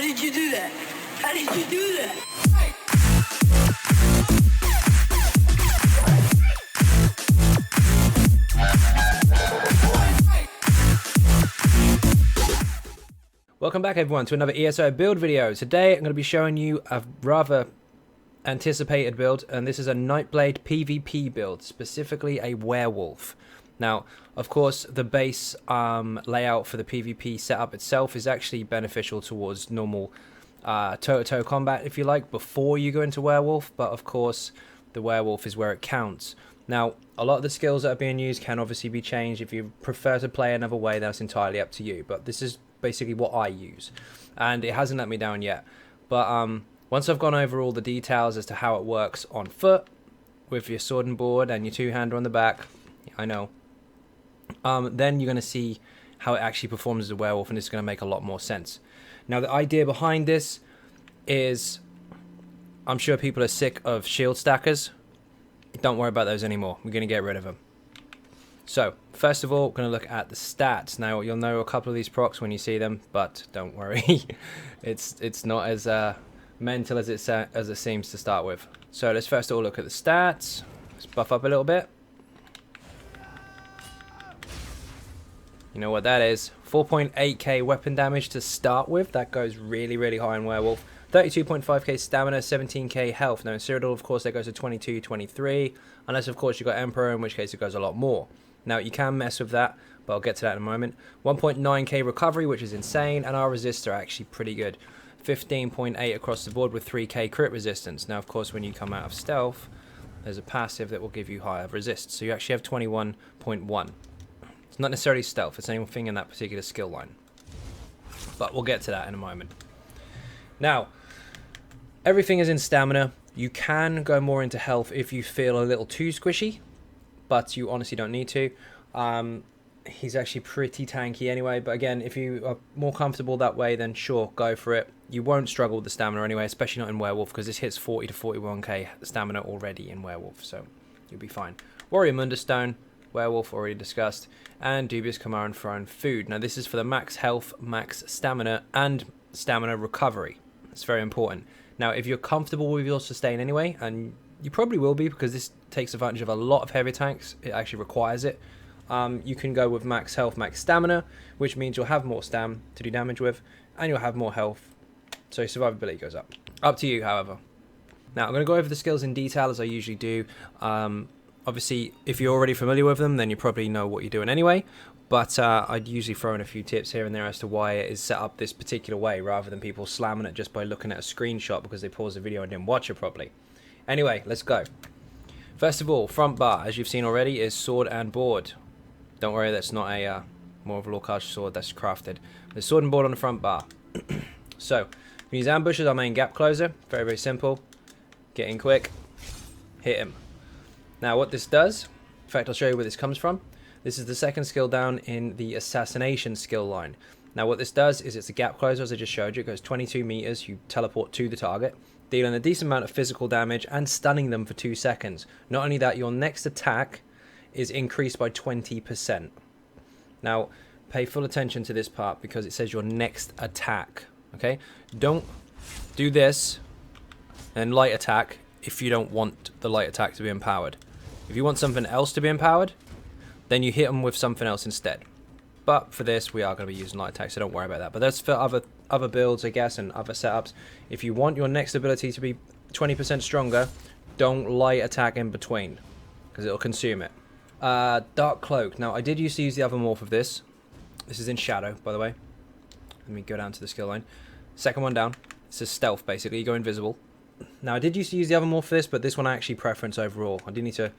did you do that? How did you do that? Welcome back everyone to another ESO build video. Today I'm going to be showing you a rather anticipated build, and this is a Nightblade PvP build, specifically a werewolf. Now, of course, the base layout for the PvP setup itself is actually beneficial towards normal toe-to-toe combat, if you like, before you go into werewolf, but of course the werewolf is where it counts. Now, a lot of the skills that are being used can obviously be changed. If you prefer to play another way, that's entirely up to you, but this is basically what I use, and it hasn't let me down yet. But once I've gone over all the details as to how it works on foot with your sword and board and your two-hander on the back, I know, then you're going to see how it actually performs as a werewolf, and it's going to make a lot more sense. Now, the idea behind this is, I'm sure people are sick of shield stackers. Don't worry about those anymore. We're going to get rid of them. So, first of all, we're going to look at the stats. Now, you'll know a couple of these procs when you see them, but don't worry. it's not as mental as it seems to start with. So, let's first of all look at the stats. Let's buff up a little bit. You know what that is. 4.8k weapon damage to start with. That goes really, really high in werewolf. 32.5k stamina, 17k health. Now, in cyrodiil, of course, that goes to 22, 23. Unless, of course, you've got Emperor, in which case it goes a lot more. Now, you can mess with that, but I'll get to that in a moment. 1.9k recovery, which is insane, and our resists are actually pretty good. 15.8 across the board with 3k crit resistance. Now, of course, when you come out of stealth, there's a passive that will give you higher resist. So you actually have 21.1. It's not necessarily stealth, it's anything in that particular skill line. But we'll get to that in a moment. Now, everything is in stamina. You can go more into health if you feel a little too squishy, but you honestly don't need to. He's actually pretty tanky anyway, but again, if you are more comfortable that way, then sure, go for it. You won't struggle with the stamina anyway, especially not in werewolf, because this hits 40 to 41k stamina already in werewolf, so you'll be fine. Warrior Munderstone, werewolf already discussed, and Dubious Command Throne food. Now this is for the max health, max stamina, and stamina recovery. It's very important. Now, if you're comfortable with your sustain anyway, and you probably will be because this takes advantage of a lot of heavy tanks, it actually requires it, you can go with max health, max stamina, which means you'll have more stam to do damage with, and you'll have more health, so survivability goes up. Up to you, however. Now, I'm going to go over the skills in detail as I usually do. Obviously, if you're already familiar with them, then you probably know what you're doing anyway. But I'd usually throw in a few tips here and there as to why it is set up this particular way, rather than people slamming it just by looking at a screenshot because they paused the video and didn't watch it properly. Anyway, let's go. First of all, front bar, as you've seen already, is sword and board. Don't worry, that's not a more of a Lorcage sword, that's crafted. There's sword and board on the front bar. So, we use ambush as our main gap closer. Very, very simple. Get in quick. Hit him. Now, what this does, in fact, I'll show you where this comes from. This is the second skill down in the assassination skill line. Now, what this does is it's a gap closer, as I just showed you. It goes 22 meters. You teleport to the target, dealing a decent amount of physical damage and stunning them for 2 seconds. Not only that, your next attack is increased by 20%. Now, pay full attention to this part because it says your next attack. Okay? Don't do this and light attack if you don't want the light attack to be empowered. If you want something else to be empowered, then you hit them with something else instead. But for this, we are going to be using light attack, so don't worry about that. But that's for other builds, I guess, and other setups. If you want your next ability to be 20% stronger, don't light attack in between, because it'll consume it. Dark Cloak. Now, I did used to use the other morph of this. This is in Shadow, by the way. Let me go down to the skill line. Second one down. This is Stealth, basically. You go invisible. Now, I did used to use the other morph for this, but this one I actually preference overall. I do need to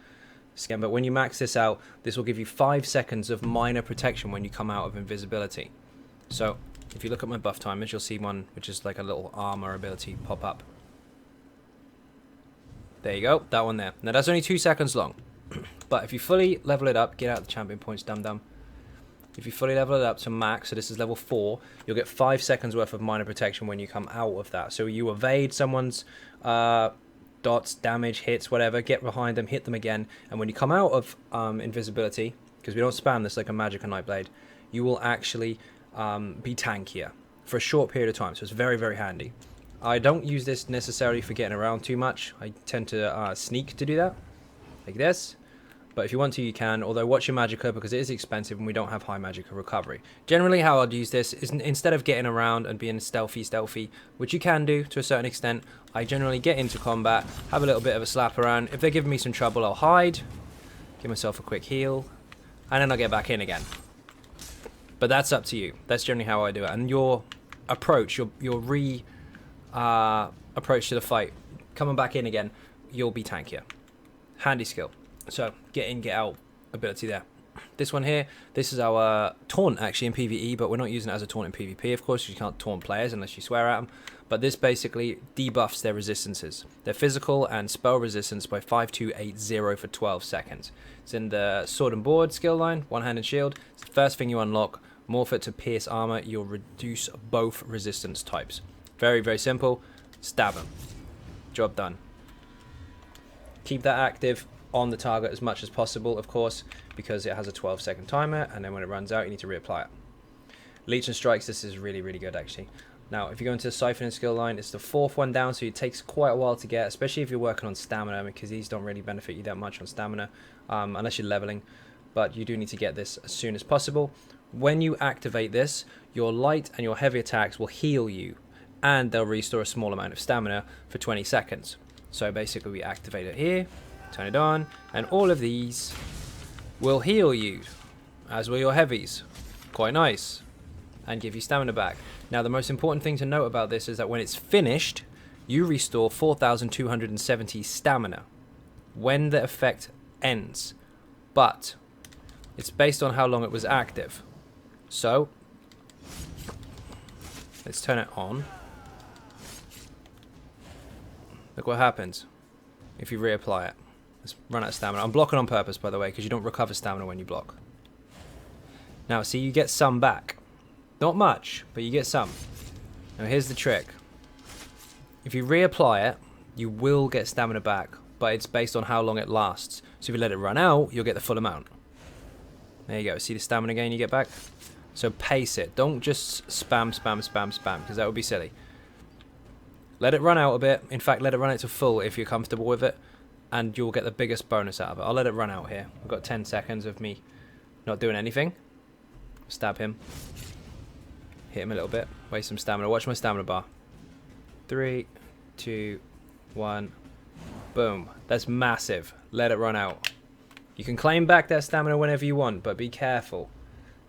scan, but when you max this out, this will give you 5 seconds of minor protection when you come out of invisibility. So, if you look at my buff timers, you'll see one which is like a little armor ability pop up. There you go, that one there. Now, that's only 2 seconds long. But if you fully level it up, get out the champion points, dum-dum. If you fully level it up to max, so this is level 4, you'll get 5 seconds worth of minor protection when you come out of that. So you evade someone's dots, damage, hits, whatever, get behind them, hit them again, and when you come out of invisibility, because we don't spam this like a magic or Nightblade, you will actually be tankier. for a short period of time, so it's very, very handy. I don't use this necessarily for getting around too much. I tend to sneak to do that, like this. But if you want to, you can, although watch your magicka because it is expensive and we don't have high magicka recovery. Generally, how I'd use this is instead of getting around and being stealthy, which you can do to a certain extent, I generally get into combat, have a little bit of a slap around. If they're giving me some trouble, I'll hide, give myself a quick heal, and then I'll get back in again. But that's up to you. That's generally how I do it. And your approach, your approach to the fight, coming back in again, you'll be tankier. Handy skill. So, get in, get out ability there. This one here, this is our taunt actually in PvE, but we're not using it as a taunt in PvP, of course. You can't taunt players unless you swear at them. But this basically debuffs their resistances. Their physical and spell resistance by 5280 for 12 seconds. It's in the sword and board skill line, one-handed shield. It's the first thing you unlock. Morph it to pierce armor, you'll reduce both resistance types. Very, very simple. Stab them. Job done. Keep that active on the target as much as possible, of course, because it has a 12-second timer, and then when it runs out, you need to reapply it. Leech and Strikes, this is really, really good, actually. Now, if you go into the Siphoning skill line, it's the 4th one down, so it takes quite a while to get, especially if you're working on stamina, because these don't really benefit you that much on stamina, unless you're leveling, but you do need to get this as soon as possible. When you activate this, your light and your heavy attacks will heal you, and they'll restore a small amount of stamina for 20 seconds. So basically, we activate it here, turn it on, and all of these will heal you, as will your heavies. Quite nice. And give you stamina back. Now, the most important thing to note about this is that when it's finished, you restore 4,270 stamina when the effect ends. But it's based on how long it was active. So, let's turn it on. Look what happens if you reapply it. Let's run out of stamina. I'm blocking on purpose, by the way, because you don't recover stamina when you block. Now, see, you get some back. Not much, but you get some. Now, here's the trick. If you reapply it, you will get stamina back, but it's based on how long it lasts. So if you let it run out, you'll get the full amount. There you go. See the stamina gain you get back? So pace it. Don't just spam, because that would be silly. Let it run out a bit. In fact, let it run out to full if you're comfortable with it, and you'll get the biggest bonus out of it. I'll let it run out here. I've got 10 seconds of me not doing anything. Stab him. Hit him a little bit. Waste some stamina. Watch my stamina bar. 3, 2, 1. Boom. That's massive. Let it run out. You can claim back that stamina whenever you want, but be careful.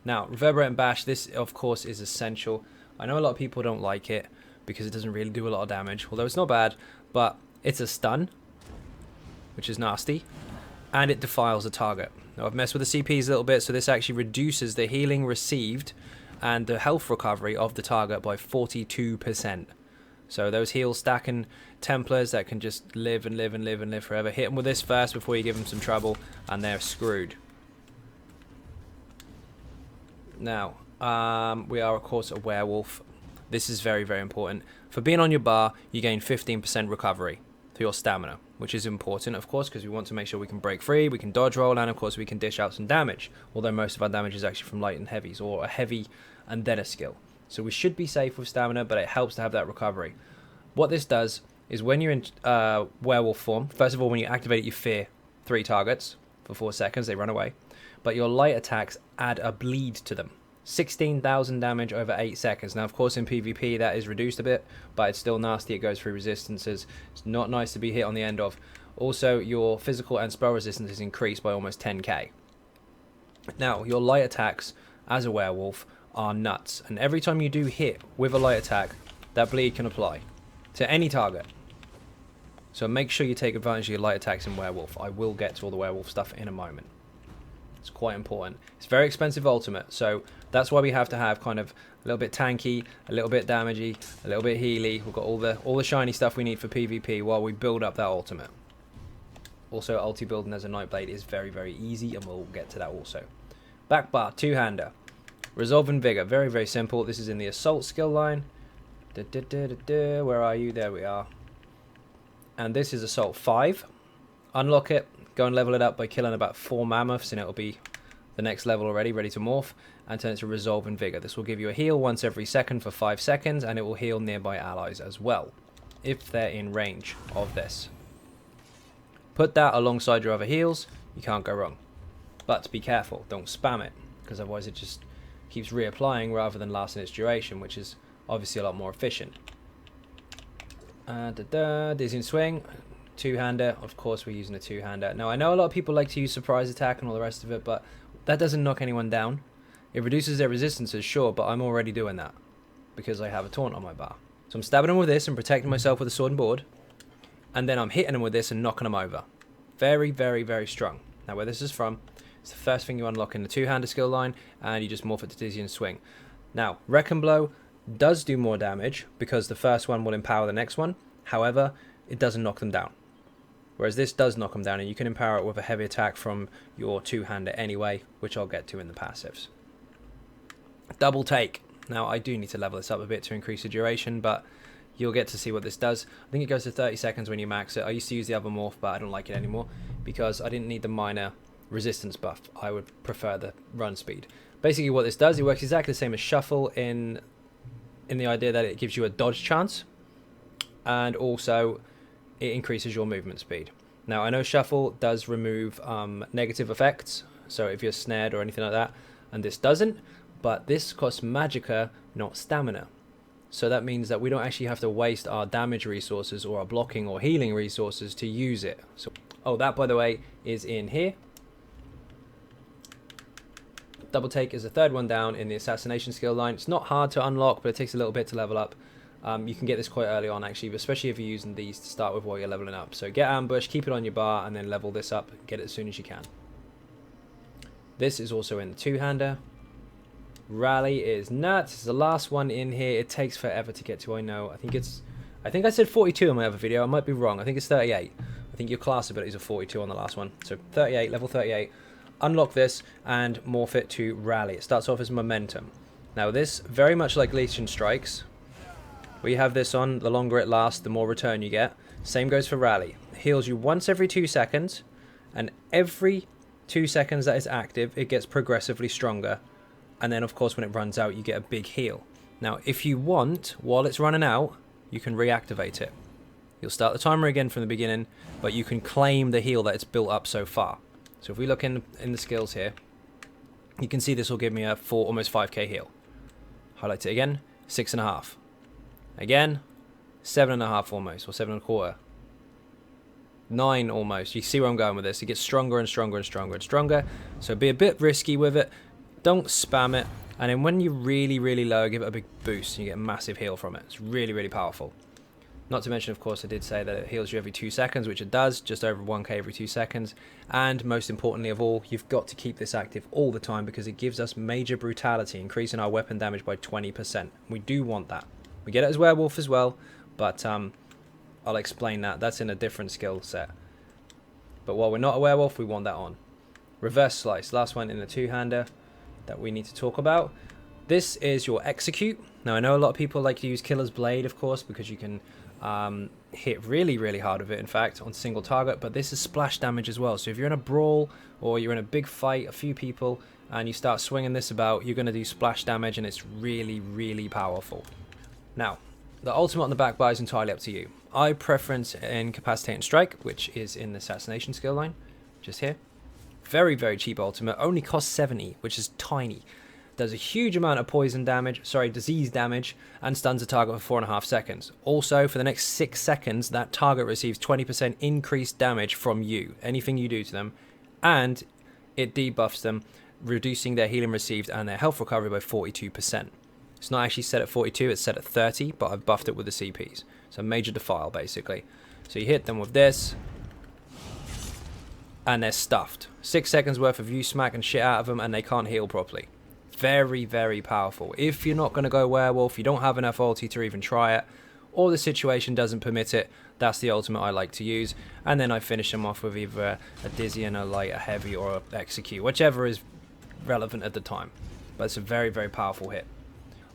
Now, Reverberate and Bash, this of course is essential. I know a lot of people don't like it because it doesn't really do a lot of damage, although it's not bad, but it's a stun, which is nasty, and it defiles the target. Now, I've messed with the CPs a little bit, so this actually reduces the healing received and the health recovery of the target by 42%. So those heal stacking Templars that can just live and live and live and live forever, hit them with this first before you give them some trouble, and they're screwed. Now, we are of course a werewolf. This is very, very important. For being on your bar, you gain 15% recovery to your stamina, which is important, of course, because we want to make sure we can break free, we can dodge roll, and of course we can dish out some damage, although most of our damage is actually from light and heavies, or a heavy and then a skill. So we should be safe with stamina, but it helps to have that recovery. What this does is when you're in werewolf form, first of all, when you activate it, you fear 3 targets for 4 seconds, they run away, but your light attacks add a bleed to them. 16,000 damage over 8 seconds. Now, of course, in PvP, that is reduced a bit, but it's still nasty. It goes through resistances. It's not nice to be hit on the end of. Also, your physical and spell resistance is increased by almost 10k. Now, your light attacks as a werewolf are nuts. And every time you do hit with a light attack, that bleed can apply to any target. So make sure you take advantage of your light attacks in werewolf. I will get to all the werewolf stuff in a moment. It's quite important. It's very expensive ultimate, so that's why we have to have kind of a little bit tanky, a little bit damagey, a little bit healy. We've got all the shiny stuff we need for PvP while we build up that ultimate. Also, ulti building as a Nightblade is very, very easy, and we'll get to that also. Back bar, two-hander. Resolve and Vigor, very, very simple. This is in the Assault skill line. Where are you? There we are. And this is Assault 5. Unlock it. Go and level it up by killing about 4 mammoths, and it'll be the next level already, ready to morph. and turn it to Resolve and Vigor. This will give you a heal once every second for 5 seconds, and it will heal nearby allies as well, if they're in range of this. Put that alongside your other heals, you can't go wrong. But be careful, don't spam it, because otherwise it just keeps reapplying rather than lasting its duration, which is obviously a lot more efficient. Dizzy and Swing, two-hander. Of course we're using a two-hander. Now I know a lot of people like to use surprise attack and all the rest of it, but that doesn't knock anyone down. It reduces their resistances, sure, but I'm already doing that because I have a taunt on my bar. So I'm stabbing them with this and protecting myself with a sword and board, and then I'm hitting them with this and knocking them over. Very, very, very strong. Now where this is from, it's the first thing you unlock in the two-hander skill line, and you just morph it to Dizzy and Swing. Now, Wreck and Blow does do more damage because the first one will empower the next one. However, it doesn't knock them down. Whereas this does knock them down, and you can empower it with a heavy attack from your two-hander anyway, which I'll get to in the passives. Double Take. Now, I do need to level this up a bit to increase the duration, but you'll get to see what this does. I think it goes to 30 seconds when you max it. I used to use the other morph, but I don't like it anymore because I didn't need the minor resistance buff. I would prefer the run speed. Basically what this does, it works exactly the same as Shuffle in the idea that it gives you a dodge chance, and also it increases your movement speed. Now I know Shuffle does remove negative effects, so if you're snared or anything like that, and this doesn't, but this costs magicka, not stamina. So that means that we don't actually have to waste our damage resources or our blocking or healing resources to use it. So, oh, that by the way is in here. Double Take is the third one down in the assassination skill line. It's not hard to unlock, but it takes a little bit to level up. You can get this quite early on actually, especially if you're using these to start with while you're leveling up. So get Ambush, keep it on your bar, and then level this up. Get it as soon as you can. This is also in the two-hander. Rally is nuts. It's the last one in here. It takes forever to get to, I know. I think I said 42 in my other video. I might be wrong. I think it's 38. I think your class abilities are 42 on the last one. So 38, level 38. Unlock this and morph it to Rally. It starts off as Momentum. Now this, very much like Legion Strikes, where you have this on, the longer it lasts, the more return you get. Same goes for Rally. It heals you once every 2 seconds, and every 2 seconds that is active, it gets progressively stronger. And then of course when it runs out, you get a big heal. Now if you want, while it's running out, you can reactivate it. You'll start the timer again from the beginning, but you can claim the heal that it's built up so far. So if we look in the skills here, you can see this will give me a almost 5k heal. Highlight it again, 6.5. Again, 7.5 almost, or 7.25. 9 almost. You see where I'm going with this. It gets stronger and stronger and stronger and stronger. So be a bit risky with it. Don't spam it. And then when you're really, really low, give it a big boost and you get a massive heal from it. It's really, really powerful. Not to mention, of course, I did say that it heals you every 2 seconds, which it does, just over 1k every 2 seconds. And most importantly of all, you've got to keep this active all the time because it gives us major brutality, increasing our weapon damage by 20%. We do want that. We get it as Werewolf as well, but I'll explain that. That's in a different skill set. But while we're not a Werewolf, we want that on. Reverse Slice, last one in the two-hander that we need to talk about. This is your Execute. Now, I know a lot of people like to use Killer's Blade, of course, because you can hit really, really hard with it, in fact, on single target, but this is splash damage as well. So if you're in a brawl or you're in a big fight, a few people, and you start swinging this about, you're going to do splash damage, and it's really, really powerful. Now, the ultimate on the back bar is entirely up to you. I preference Incapacitating Strike, which is in the assassination skill line, just here. Very, very cheap ultimate, only costs 70, which is tiny. Does a huge amount of disease damage, and stuns a target for 4.5 seconds. Also, for the next 6 seconds, that target receives 20% increased damage from you, anything you do to them, and it debuffs them, reducing their healing received and their health recovery by 42%. It's not actually set at 42, it's set at 30, but I've buffed it with the CPs. So major defile, basically. So you hit them with this, and they're stuffed. 6 seconds worth of you smacking shit out of them, and they can't heal properly. Very, very powerful. If you're not going to go Werewolf, you don't have enough ulti to even try it, or the situation doesn't permit it, that's the ultimate I like to use. And then I finish them off with either a Dizzy and a Light, a Heavy, or a Execute, whichever is relevant at the time. But it's a very, very powerful hit.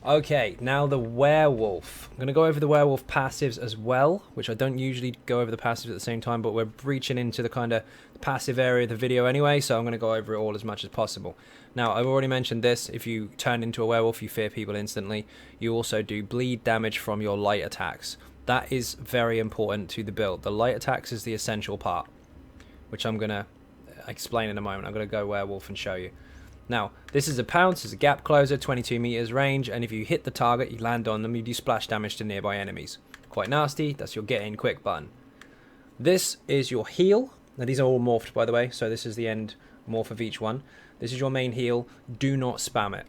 Okay, now the werewolf. I'm going to go over the werewolf passives as well, which I don't usually go over the passives at the same time, but we're breaching into the kind of passive area of the video anyway, so I'm going to go over it all as much as possible. Now, I've already mentioned this. If you turn into a werewolf, you fear people instantly. You also do bleed damage from your light attacks. That is very important to the build. The light attacks is the essential part, which I'm going to explain in a moment. I'm going to go werewolf and show you. Now, this is a pounce, it's a gap closer, 22 meters range, and if you hit the target, you land on them, you do splash damage to nearby enemies. Quite nasty, that's your get in quick button. This is your heal. Now, these are all morphed, by the way, so this is the end morph of each one. This is your main heal. Do not spam it.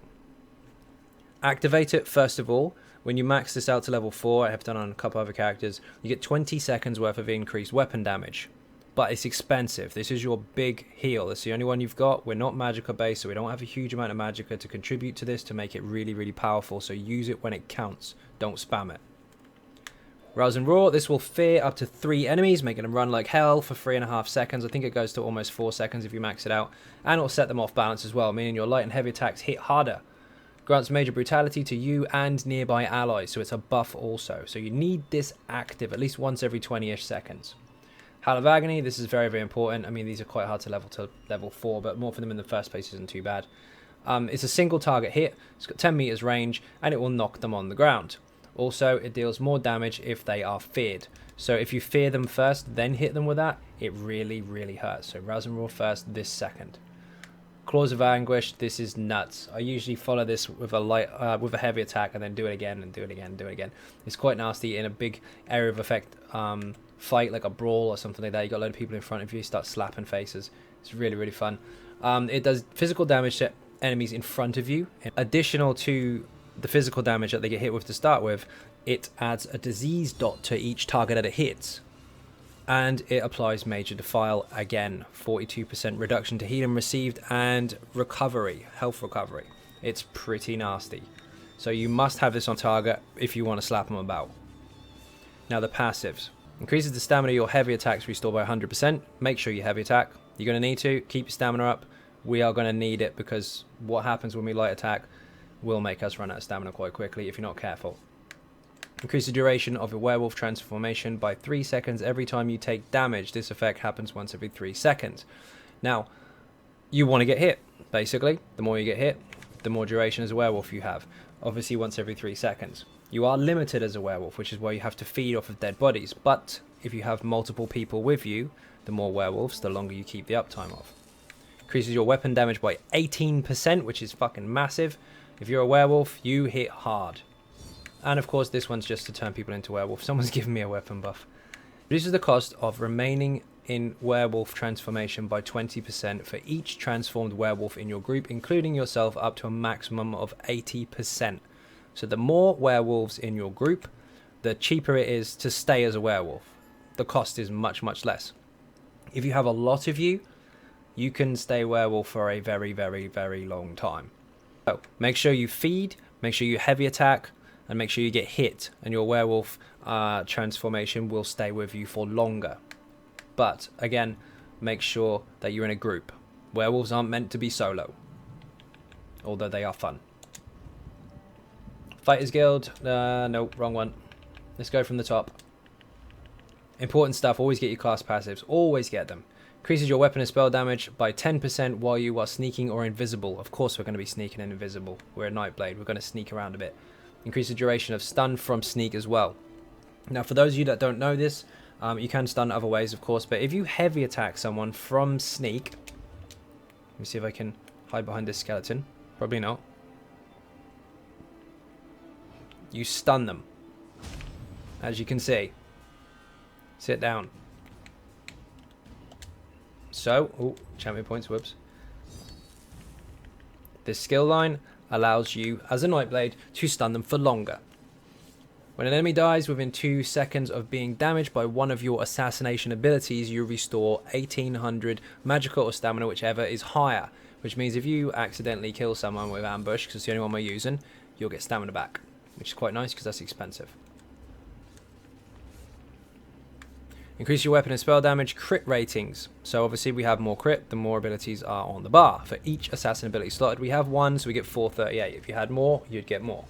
Activate it, first of all. When you max this out to level 4, I have done on a couple other characters, you get 20 seconds worth of increased weapon damage. But it's expensive. This is your big heal. It's the only one you've got. We're not magicka based, so we don't have a huge amount of magicka to contribute to this to make it really, really powerful. So use it when it counts. Don't spam it. Rouse and Roar. This will fear up to 3 enemies, making them run like hell for 3.5 seconds. I think it goes to almost 4 seconds if you max it out. And it'll set them off balance as well, meaning your light and heavy attacks hit harder. Grants major brutality to you and nearby allies, so it's a buff also. So you need this active at least once every 20-ish seconds. Howl of Agony, this is very, very important. I mean, these are quite hard to level 4, but more for them in the first place isn't too bad. It's a single target hit, it's got 10 meters range, and it will knock them on the ground. Also, it deals more damage if they are feared. So if you fear them first, then hit them with that, it really, really hurts. So Rouse and Roar first, this second. Claws of Anguish, this is nuts. I usually follow this with a heavy attack and then do it again and do it again and do it again. It's quite nasty in a big area of effect fight, like a brawl or something like that. You got a load of people in front of you, start slapping faces. It's really, really fun. It does physical damage to enemies in front of you. Additional to the physical damage that they get hit with to start with, it adds a disease dot to each target that it hits. And it applies Major Defile again, 42% reduction to healing received and recovery, health recovery. It's pretty nasty. So you must have this on target if you want to slap them about. Now the passives. Increases the stamina of your heavy attacks restore by 100%. Make sure you heavy attack. You're going to need to. Keep your stamina up. We are going to need it because what happens when we light attack will make us run out of stamina quite quickly if you're not careful. Increase the duration of your werewolf transformation by 3 seconds every time you take damage. This effect happens once every 3 seconds. Now, you want to get hit, basically. The more you get hit, the more duration as a werewolf you have. Obviously, once every 3 seconds. You are limited as a werewolf, which is why you have to feed off of dead bodies. But if you have multiple people with you, the more werewolves, the longer you keep the uptime of. Increases your weapon damage by 18%, which is fucking massive. If you're a werewolf, you hit hard. And of course, this one's just to turn people into werewolf. Someone's given me a weapon buff. Reduces the cost of remaining in werewolf transformation by 20% for each transformed werewolf in your group, including yourself, up to a maximum of 80%. So the more werewolves in your group, the cheaper it is to stay as a werewolf. The cost is much, much less. If you have a lot of you, you can stay werewolf for a very, very, very long time. So make sure you feed, make sure you heavy attack, and make sure you get hit, and your werewolf transformation will stay with you for longer. But again, make sure that you're in a group. Werewolves aren't meant to be solo, although they are fun. Fighters Guild, nope, wrong one. Let's go from the top. Important stuff, always get your class passives, always get them. Increases your weapon and spell damage by 10% while you are sneaking or invisible. Of course we're going to be sneaking and invisible. We're a Nightblade, we're going to sneak around a bit. Increase the duration of stun from sneak as well. Now for those of you that don't know this, you can stun other ways of course, but if you heavy attack someone from sneak, let me see if I can hide behind this skeleton, probably not. You stun them, as you can see. Sit down. So, champion points, whoops. This skill line allows you, as a Nightblade, to stun them for longer. When an enemy dies within 2 seconds of being damaged by one of your assassination abilities, you restore 1800 magical or stamina, whichever is higher. Which means if you accidentally kill someone with ambush, because it's the only one we're using, you'll get stamina back. Which is quite nice because that's expensive. Increase your weapon and spell damage crit ratings. So obviously we have more crit, the more abilities are on the bar. For each assassin ability slotted, we have 1, so we get 438. If you had more, you'd get more.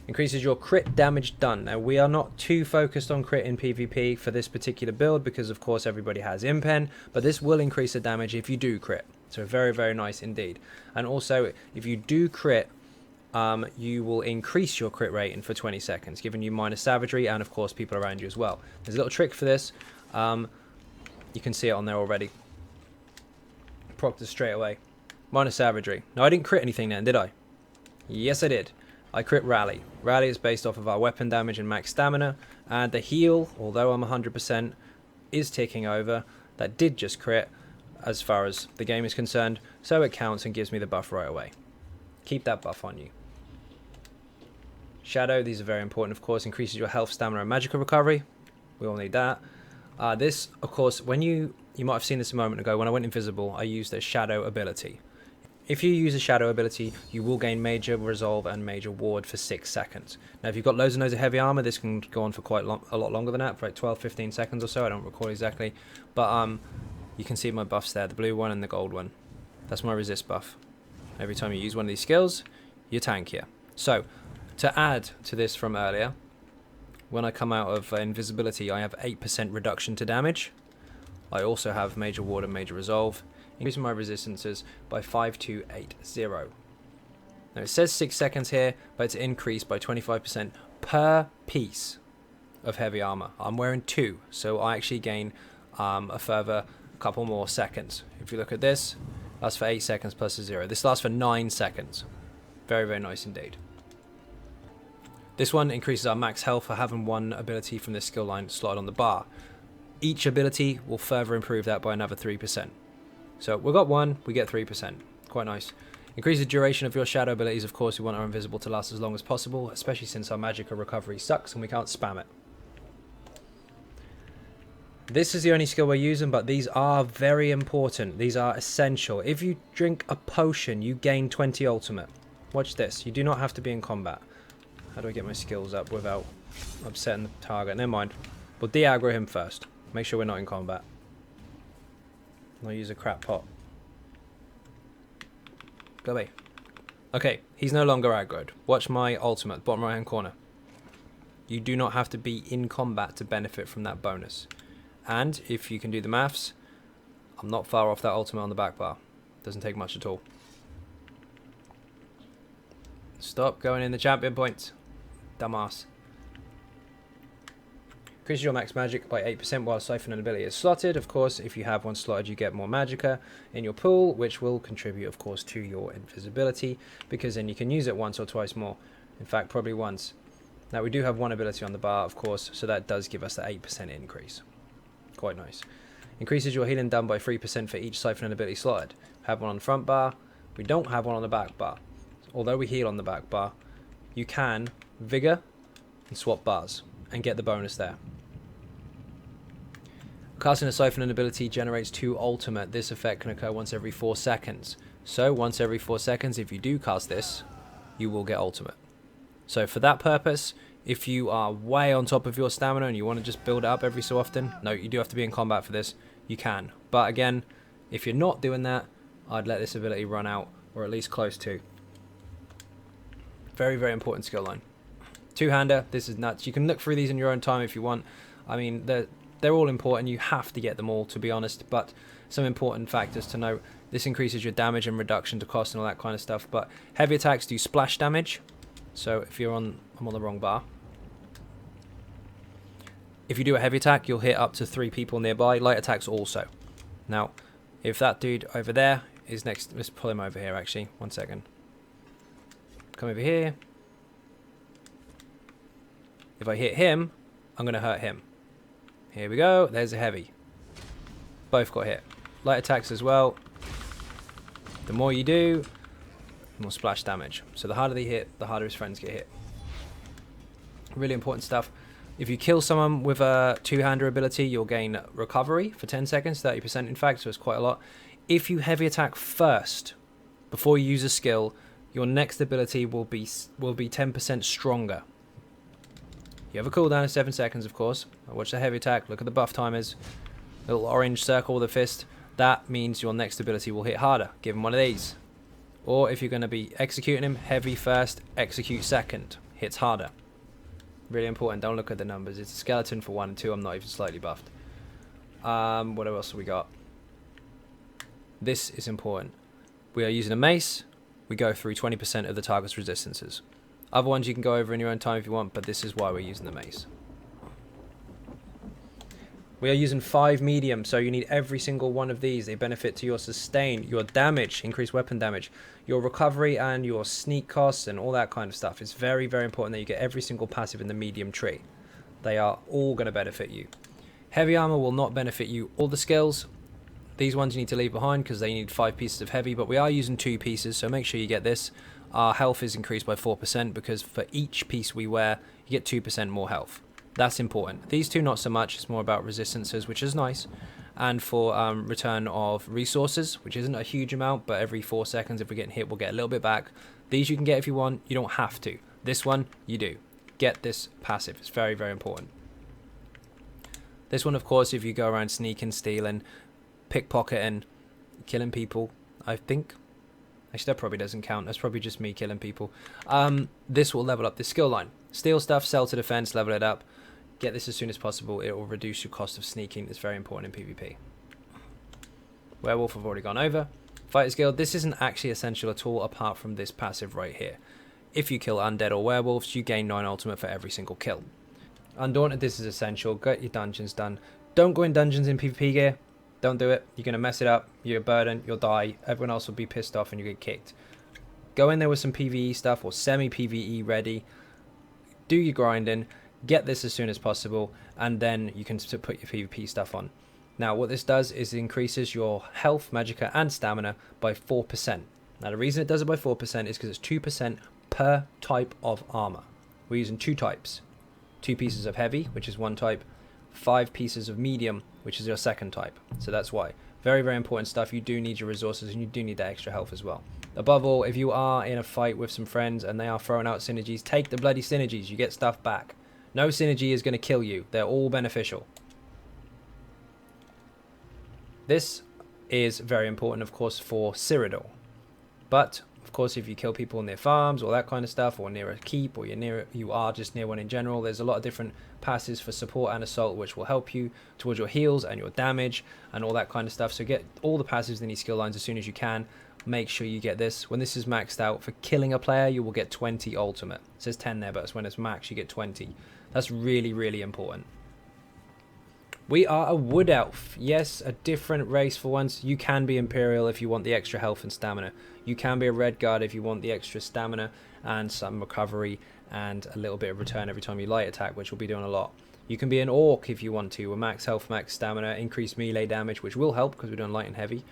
Increases your crit damage done. Now, we are not too focused on crit in PvP for this particular build because, of course, everybody has impen, but this will increase the damage if you do crit. So very, very nice indeed. And also, if you do crit, you will increase your crit rating for 20 seconds, giving you minus savagery and, of course, people around you as well. There's a little trick for this. You can see it on there already. Proctor straight away. Minus savagery. No, I didn't crit anything then, did I? Yes, I did. I crit Rally. Rally is based off of our weapon damage and max stamina. And the heal, although I'm 100%, is ticking over. That did just crit as far as the game is concerned. So it counts and gives me the buff right away. Keep that buff on you. Shadow, these are very important, of course. Increases your health, stamina, and magical recovery. We all need that. This, of course, when you might have seen this a moment ago. When I went invisible, I used a shadow ability. If you use a shadow ability, you will gain major resolve and major ward for 6 seconds. Now, if you've got loads and loads of heavy armor, this can go on for a lot longer than that, for like 12-15 seconds or so. I don't recall exactly. But you can see my buffs there, the blue one and the gold one. That's my resist buff. Every time you use one of these skills, you tank here. So, to add to this from earlier, when I come out of invisibility, I have 8% reduction to damage. I also have major ward and major resolve, increasing my resistances by 5280. Now it says 6 seconds here, but it's increased by 25% per piece of heavy armor. I'm wearing 2, so I actually gain a further couple more seconds. If you look at this, lasts for 8 seconds plus a 0. This lasts for 9 seconds. Very, very nice indeed. This one increases our max health for having one ability from this skill line slotted on the bar. Each ability will further improve that by another 3%. So we've got 1, we get 3%. Quite nice. Increase the duration of your shadow abilities. Of course, we want our invisible to last as long as possible, especially since our magical recovery sucks and we can't spam it. This is the only skill we're using, but these are very important. These are essential. If you drink a potion, you gain 20 ultimate. Watch this. You do not have to be in combat. How do I get my skills up without upsetting the target? Never mind. We'll de-aggro him first. Make sure we're not in combat. I'll use a crap pot. Go away. Okay, he's no longer aggroed. Watch my ultimate, bottom right hand corner. You do not have to be in combat to benefit from that bonus. And if you can do the maths, I'm not far off that ultimate on the back bar. Doesn't take much at all. Stop going in the champion points. Dumbass. Increases your max magic by 8% while siphon ability is slotted. Of course, if you have one slotted, you get more magicka in your pool, which will contribute, of course, to your invisibility, because then you can use it once or twice more. In fact, probably once. Now, we do have one ability on the bar, of course, so that does give us the 8% increase. Quite nice. Increases your healing done by 3% for each siphon ability slotted. Have one on the front bar. We don't have one on the back bar. Although we heal on the back bar, you can vigor and swap bars and get the bonus there. Casting a siphon ability generates 2 ultimate. This effect can occur once every 4 seconds. So once every 4 seconds, if you do cast this, you will get ultimate. So for that purpose, if you are way on top of your stamina and you want to just build it up every so often, no, you do have to be in combat for this, you can. But again, if you're not doing that, I'd let this ability run out, or at least close to. Very, very important skill line. Two-hander, this is nuts. You can look through these in your own time if you want. I mean, they're all important. You have to get them all, to be honest. But some important factors to note. This increases your damage and reduction to cost and all that kind of stuff. But heavy attacks do splash damage. So if you're on... I'm on the wrong bar. If you do a heavy attack, you'll hit up to 3 people nearby. Light attacks also. Now, if that dude over there is next... Let's pull him over here, actually. 1 second. Come over here. If I hit him, I'm going to hurt him. Here we go. There's a heavy. Both got hit. Light attacks as well. The more you do, the more splash damage. So the harder they hit, the harder his friends get hit. Really important stuff. If you kill someone with a two-hander ability, you'll gain recovery for 10 seconds, 30% in fact, so it's quite a lot. If you heavy attack first, before you use a skill, your next ability will be 10% stronger. You have a cooldown of 7 seconds, of course. Watch the heavy attack. Look at the buff timers. Little orange circle with a fist. That means your next ability will hit harder. Give him one of these. Or if you're going to be executing him, heavy first, execute second. Hit hits harder. Really important. Don't look at the numbers. It's a skeleton for 1 and 2. I'm not even slightly buffed. What else have we got? This is important. We are using a mace. We go through 20% of the target's resistances. Other ones you can go over in your own time if you want, but this is why we're using the mace. We are using 5 medium, so you need every single one of these. They benefit to your sustain, your damage, increased weapon damage, your recovery, and your sneak costs, and all that kind of stuff. It's very, very important that you get every single passive in the medium tree. They are all going to benefit you. Heavy armor will not benefit you. All the skills, these ones you need to leave behind because they need 5 pieces of heavy, but we are using 2 pieces, so make sure you get this. Our health is increased by 4% because for each piece we wear, you get 2% more health. That's important. These two not so much. It's more about resistances, which is nice. And for return of resources, which isn't a huge amount, but every 4 seconds if we're getting hit, we'll get a little bit back. These you can get if you want. You don't have to. This one, you do. Get this passive. It's very, very important. This one, of course, if you go around sneaking, stealing, pickpocketing, killing people, I think. Actually, that probably doesn't count. That's probably just me killing people. This will level up the skill line. Steal stuff, sell to defense, level it up. Get this as soon as possible. It will reduce your cost of sneaking. It's very important in PvP. Werewolf I've already gone over. Fighter's Guild. This isn't actually essential at all apart from this passive right here. If you kill undead or werewolves, you gain 9 ultimate for every single kill. Undaunted, this is essential. Get your dungeons done. Don't go in dungeons in PvP gear. Don't do it. You're going to mess it up. You're a burden. You'll die. Everyone else will be pissed off and you get kicked. Go in there with some PvE stuff or semi-PvE ready. Do your grinding. Get this as soon as possible. And then you can put your PvP stuff on. Now, what this does is it increases your health, magicka, and stamina by 4%. Now, the reason it does it by 4% is because it's 2% per type of armor. We're using 2 types. 2 pieces of heavy, which is 1 type. 5 pieces of medium, which is your 2nd type. So that's why. Very, very important stuff. You do need your resources and you do need that extra health as well. Above all, if you are in a fight with some friends and they are throwing out synergies, take the bloody synergies. You get stuff back. No synergy is going to kill you. They're all beneficial. This is very important, of course, for cyrodiil. But, of course, if you kill people in their farms or that kind of stuff, or near a keep, or you are just near one in general, there's a lot of different passes for support and assault which will help you towards your heals and your damage and all that kind of stuff. So get all the passives in these skill lines as soon as you can. Make sure you get this. When this is maxed out, for killing a player, you will get 20 ultimate. It says 10 there, but when it's maxed, you get 20. That's really, really important. We are a wood elf. Yes, a different race for once. You can be imperial if you want the extra health and stamina. You can be a red guard if you want the extra stamina and some recovery and a little bit of return every time you light attack, which we'll be doing a lot. You can be an orc if you want to, with max health, max stamina, increased melee damage, which will help because we're doing light and heavy,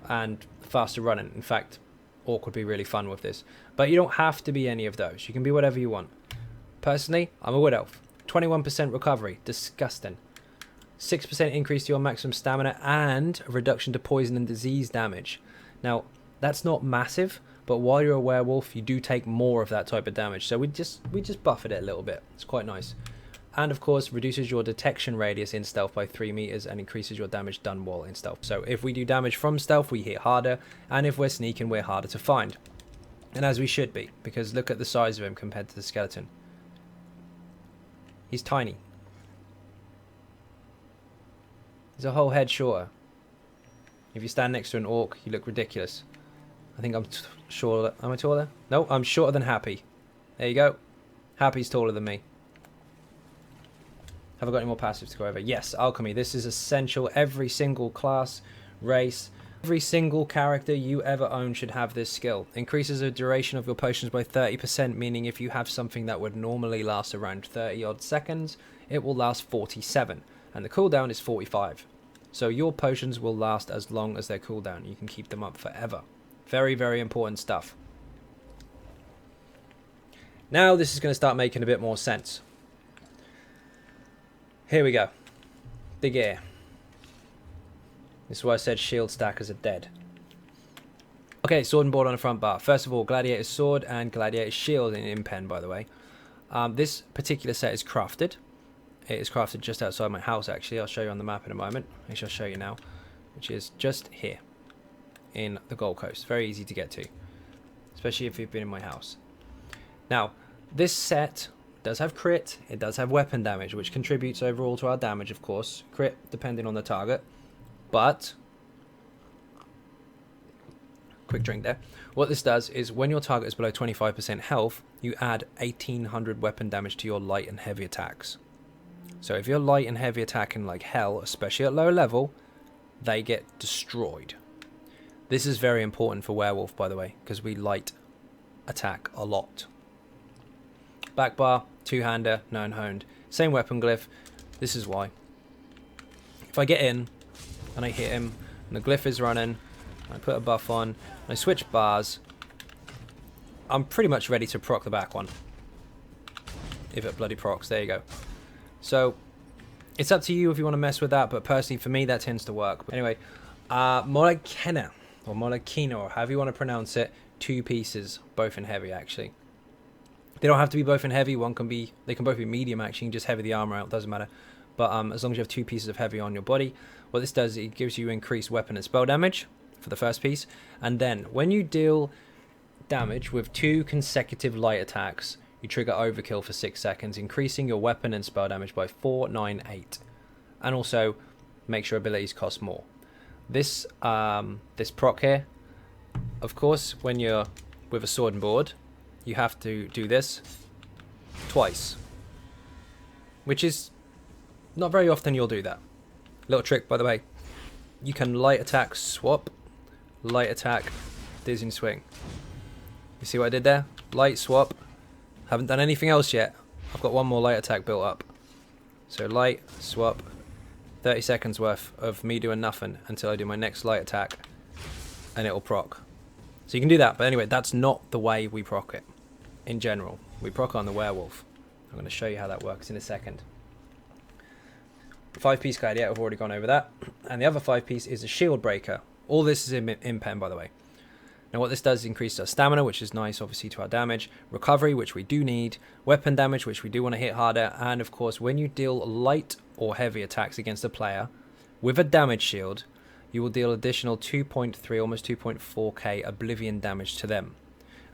and faster running. In fact, orc would be really fun with this. But you don't have to be any of those. You can be whatever you want. Personally, I'm a wood elf. 21% recovery. Disgusting. 6% increase to your maximum stamina and a reduction to poison and disease damage. Now, that's not massive, but while you're a werewolf, you do take more of that type of damage. So we just buffed it a little bit. It's quite nice. And of course, reduces your detection radius in stealth by 3 meters and increases your damage done while in stealth. So if we do damage from stealth, we hit harder, and if we're sneaking, we're harder to find. And as we should be, because look at the size of him compared to the skeleton. He's tiny. He's a whole head shorter. If you stand next to an orc, you look ridiculous. I think I'm shorter. Am I taller? No, I'm shorter than Happy. There you go. Happy's taller than me. Have I got any more passives to go over? Yes, alchemy. This is essential. Every single class, race, every single character you ever own should have this skill. Increases the duration of your potions by 30%, meaning if you have something that would normally last around 30 odd seconds, it will last 47. And the cooldown is 45. So your potions will last as long as their cooldown. You can keep them up forever. Very, very important stuff. Now this is going to start making a bit more sense. Here we go. The gear. This is why I said shield stackers are dead. Okay, sword and board on the front bar. First of all, gladiator's sword and gladiator's shield in impen, by the way. This particular set is crafted. It is crafted just outside my house, actually. I'll show you on the map in a moment. Actually, I'll show you now. Which is just here. In the Gold Coast. Very easy to get to. Especially if you've been in my house. Now, This set does have crit, it does have weapon damage, which contributes overall to our damage, of course. Crit depending on the target. But, quick drink there. What this does is when your target is below 25% health, you add 1800 weapon damage to your light and heavy attacks. So if you're light and heavy attacking like hell, especially at lower level, they get destroyed. This is very important for Werewolf, by the way, because we light attack a lot. Back bar, two-hander, known honed. Same weapon glyph. This is why. If I get in and I hit him and the glyph is running, I put a buff on, and I switch bars, I'm pretty much ready to proc the back one. If it bloody procs, there you go. So, it's up to you if you want to mess with that, but personally for me that tends to work. But anyway, Molekena, or Molekina, or however you want to pronounce it, 2 pieces, both in heavy actually. They don't have to be both in heavy, they can both be medium actually, you can just heavy the armor out, doesn't matter. But as long as you have 2 pieces of heavy on your body, what this does, it gives you increased weapon and spell damage for the first piece, and then when you deal damage with 2 consecutive light attacks, you trigger overkill for 6 seconds, increasing your weapon and spell damage by 4, 9, 8, and also makes your abilities cost more. This this proc here, of course, when you're with a sword and board, you have to do this twice, which is not very often you'll do that. Little trick, by the way, you can light attack swap, light attack dizzying swing. You see what I did there? Light swap. Haven't done anything else yet. I've got one more light attack built up. So light swap, 30 seconds worth of me doing nothing until I do my next light attack, and it'll proc. So you can do that, but anyway, that's not the way we proc it. In general, we proc on the Werewolf. I'm going to show you how that works in a second. 5-piece gladiator, I've already gone over that. And the other 5-piece is a shield breaker. All this is in pen, by the way. Now what this does is increase our stamina, which is nice obviously to our damage, recovery, which we do need, weapon damage, which we do want to hit harder, and of course when you deal light or heavy attacks against a player with a damage shield, you will deal additional 2.3, almost 2.4k oblivion damage to them.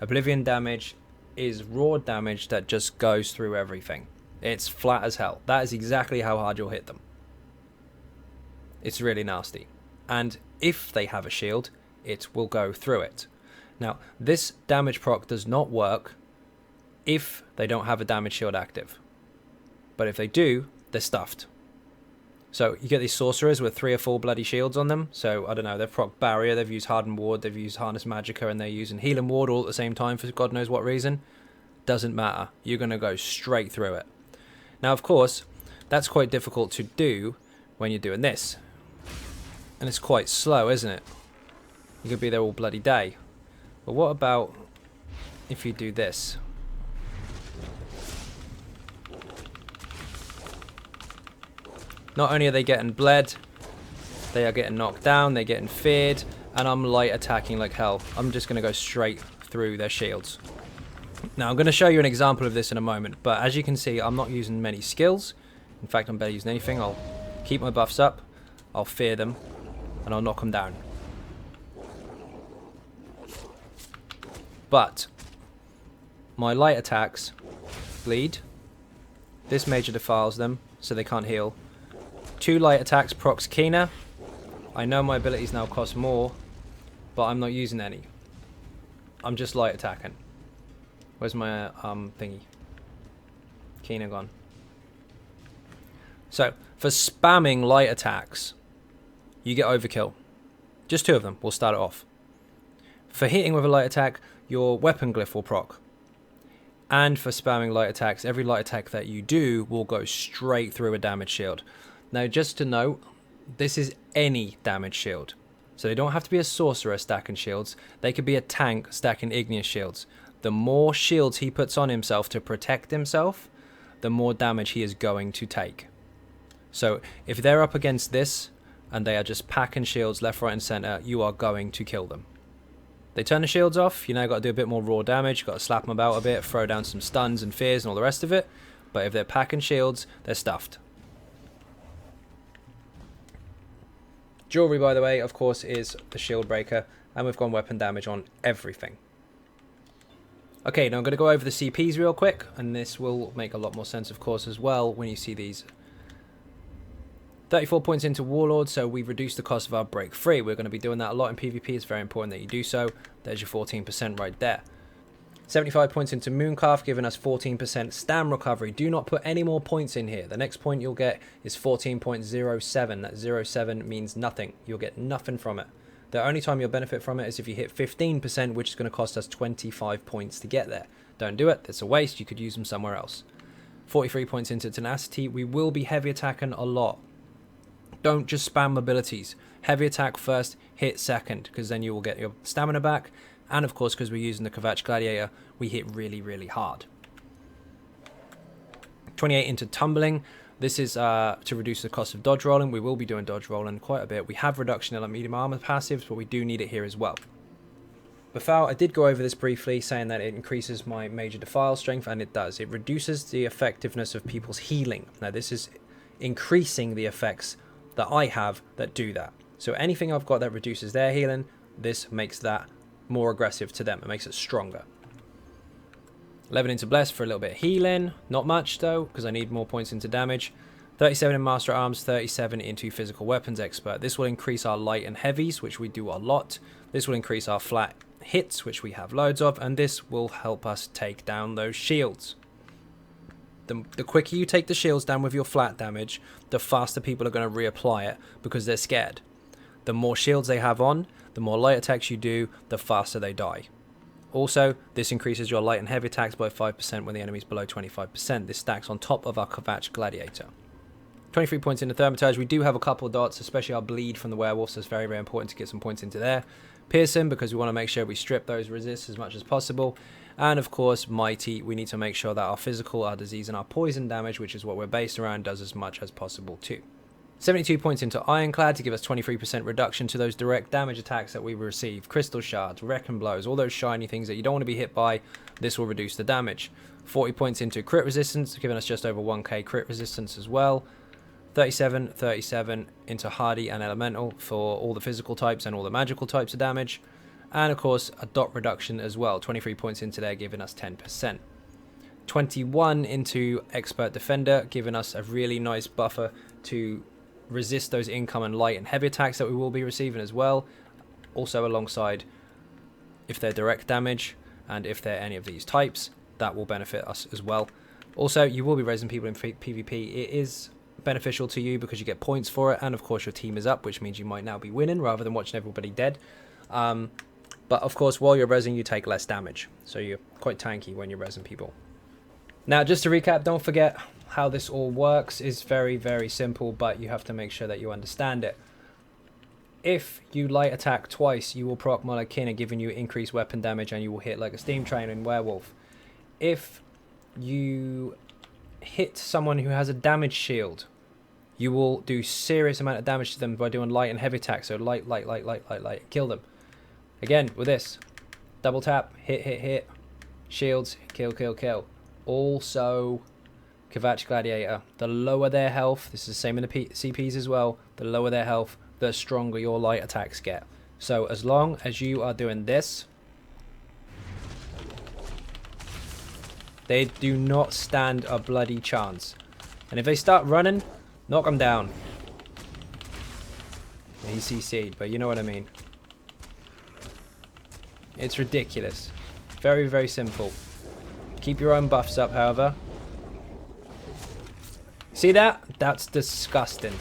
Oblivion damage is raw damage that just goes through everything. It's flat as hell. That is exactly how hard you'll hit them. It's really nasty. And if they have a shield, it will go through it. Now, this damage proc does not work if they don't have a damage shield active. But if they do, they're stuffed. So you get these sorcerers with 3 or 4 bloody shields on them. So, I don't know, they've proc barrier, they've used hardened ward, they've used harness magicka, and they're using heal and ward all at the same time for God knows what reason. Doesn't matter. You're going to go straight through it. Now, of course, that's quite difficult to do when you're doing this. And it's quite slow, isn't it? You could be there all bloody day. But what about if you do this? Not only are they getting bled, they are getting knocked down, they're getting feared, and I'm light attacking like hell. I'm just going to go straight through their shields. Now, I'm going to show you an example of this in a moment, but as you can see, I'm not using many skills. In fact, I'm barely using anything. I'll keep my buffs up, I'll fear them, and I'll knock them down. But my light attacks bleed. This major defiles them, so they can't heal. 2 light attacks procs Kina. I know my abilities now cost more, but I'm not using any. I'm just light attacking. Where's my thingy? Kina gone. So, for spamming light attacks, you get overkill. Just 2 of them, we'll start it off. For hitting with a light attack, your weapon glyph will proc. And for spamming light attacks, every light attack that you do will go straight through a damage shield. Now, just to note, this is any damage shield. So they don't have to be a sorcerer stacking shields. They could be a tank stacking igneous shields. The more shields he puts on himself to protect himself, the more damage he is going to take. So if they're up against this, and they are just packing shields left, right, and center, you are going to kill them. They turn the shields off, you now got to do a bit more raw damage, got to slap them about a bit, throw down some stuns and fears and all the rest of it. But if they're packing shields, they're stuffed. Jewelry, by the way, of course, is the shield breaker, and we've gone weapon damage on everything. Okay, now I'm going to go over the CPs real quick, and this will make a lot more sense, of course, as well when you see these. 34 points into Warlord, so we've reduced the cost of our break free. We're going to be doing that a lot in PvP. It's very important that you do so. There's your 14% right there. 75 points into Mooncalf, giving us 14% stam recovery. Do not put any more points in here. The next point you'll get is 14.07. That 07 means nothing. You'll get nothing from it. The only time you'll benefit from it is if you hit 15%, which is going to cost us 25 points to get there. Don't do it. It's a waste. You could use them somewhere else. 43 points into Tenacity. We will be heavy attacking a lot. Don't just spam abilities. Heavy attack first, hit second, because then you will get your stamina back. And of course, because we're using the Kvatch Gladiator, we hit really, really hard. 28 into Tumbling. This is to reduce the cost of dodge rolling. We will be doing dodge rolling quite a bit. We have reduction in medium armor passives, but we do need it here as well. Before, I did go over this briefly, saying that it increases my major defile strength, and it does. It reduces the effectiveness of people's healing. Now, this is increasing the effects that I have that do that. So anything I've got that reduces their healing, this makes that more aggressive to them. It makes it stronger. 11 into Bless for a little bit of healing. Not much though, because I need more points into damage. 37 in Master at Arms, 37 into Physical Weapons Expert. This will increase our light and heavies, which we do a lot. This will increase our flat hits, which we have loads of, and this will help us take down those shields. The quicker you take the shields down with your flat damage, the faster people are going to reapply it because they're scared. The more shields they have on, the more light attacks you do, the faster they die. Also, this increases your light and heavy attacks by 5% when the enemy's below 25%. This stacks on top of our Kvatch Gladiator. 23 points into Thermatage. We do have a couple of dots, especially our bleed from the werewolf, so it's very, very important to get some points into there. Pearson, because we want to make sure we strip those resists as much as possible. And of course, Mighty, we need to make sure that our physical, our disease, and our poison damage, which is what we're based around, does as much as possible too. 72 points into Ironclad to give us 23% reduction to those direct damage attacks that we receive. Crystal Shards, Wrecking Blows, all those shiny things that you don't want to be hit by, this will reduce the damage. 40 points into Crit Resistance, giving us just over 1k crit resistance as well. 37 into Hardy and Elemental for all the physical types and all the magical types of damage. And of course, a dot reduction as well. 23 points into there, giving us 10%. 21 into Expert Defender, giving us a really nice buffer to resist those incoming light and heavy attacks that we will be receiving as well. Also alongside, if they're direct damage and if they're any of these types, that will benefit us as well. Also, you will be raising people in PvP. It is beneficial to you because you get points for it, and of course your team is up, which means you might now be winning rather than watching everybody dead. But of course, while you're rezzing, you take less damage, so you're quite tanky when you're rezzing people. Now, just to recap, don't forget how this all works is very, very simple, but you have to make sure that you understand it. If you light attack twice, you will proc Molekina, giving you increased weapon damage, and you will hit like a Steam Train in Werewolf. If you hit someone who has a damage shield, you will do serious amount of damage to them by doing light and heavy attacks. So light, kill them. Again, with this, double tap, hit, shields, kill. Also, Kvatch Gladiator, the lower their health, this is the same in the CPs as well, the lower their health, the stronger your light attacks get. So as long as you are doing this, they do not stand a bloody chance. And if they start running, knock them down. He CC'd, but you know what I mean. It's ridiculous. Very, very simple. Keep your own buffs up, however. See that? That's disgusting.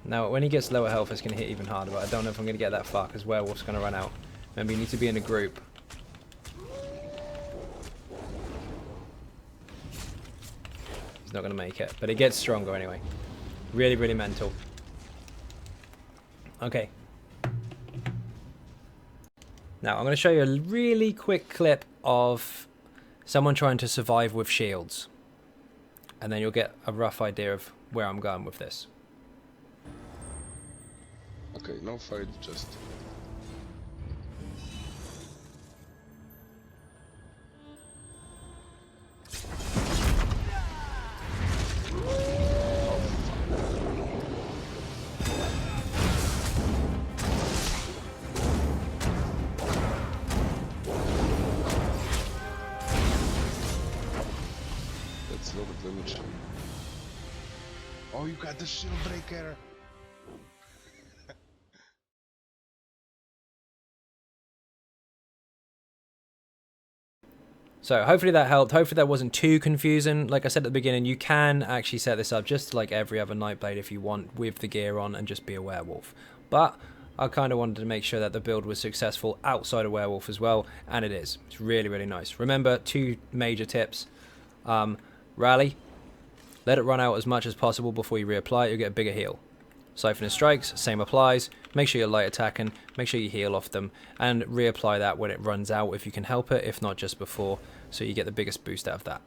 Now, when he gets lower health, it's going to hit even harder, but I don't know if I'm going to get that far, because Werewolf's going to run out. Remember, you need to be in a group. He's not going to make it, but it gets stronger anyway. Really, really mental. Okay. Now, I'm going to show you a really quick clip of someone trying to survive with shields. And then you'll get a rough idea of where I'm going with this. Okay, no fight, just... It's a lot of damage. Oh, you got the shield breaker! So hopefully that helped. Hopefully that wasn't too confusing. Like I said at the beginning, you can actually set this up just like every other Nightblade if you want, with the gear on and just be a werewolf. But I kind of wanted to make sure that the build was successful outside of werewolf as well, and it is. It's really, really nice. Remember, 2 major tips. Rally. Let it run out as much as possible before you reapply it. You'll get a bigger heal. Siphonous strikes, same applies. Make sure you're light attacking, make sure you heal off them, and reapply that when it runs out if you can help it, if not just before, so you get the biggest boost out of that.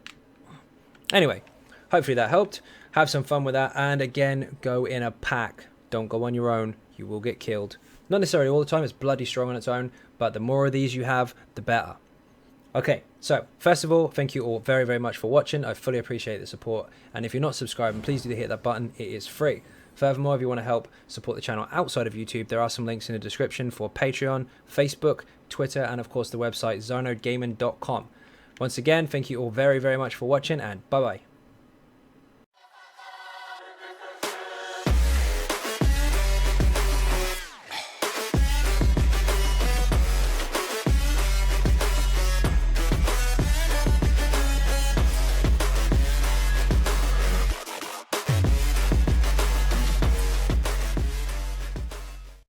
Anyway, hopefully that helped. Have some fun with that, and again, go in a pack. Don't go on your own, you will get killed. Not necessarily all the time, it's bloody strong on its own, but the more of these you have, the better. Okay, so first of all, thank you all very, very much for watching. I fully appreciate the support, and if you're not subscribing, please do hit that button. It is free. Furthermore, if you want to help support the channel outside of YouTube, there are some links in the description for Patreon, Facebook, Twitter, and of course the website xynodegaming.com. Once again, thank you all very, very much for watching, and bye-bye.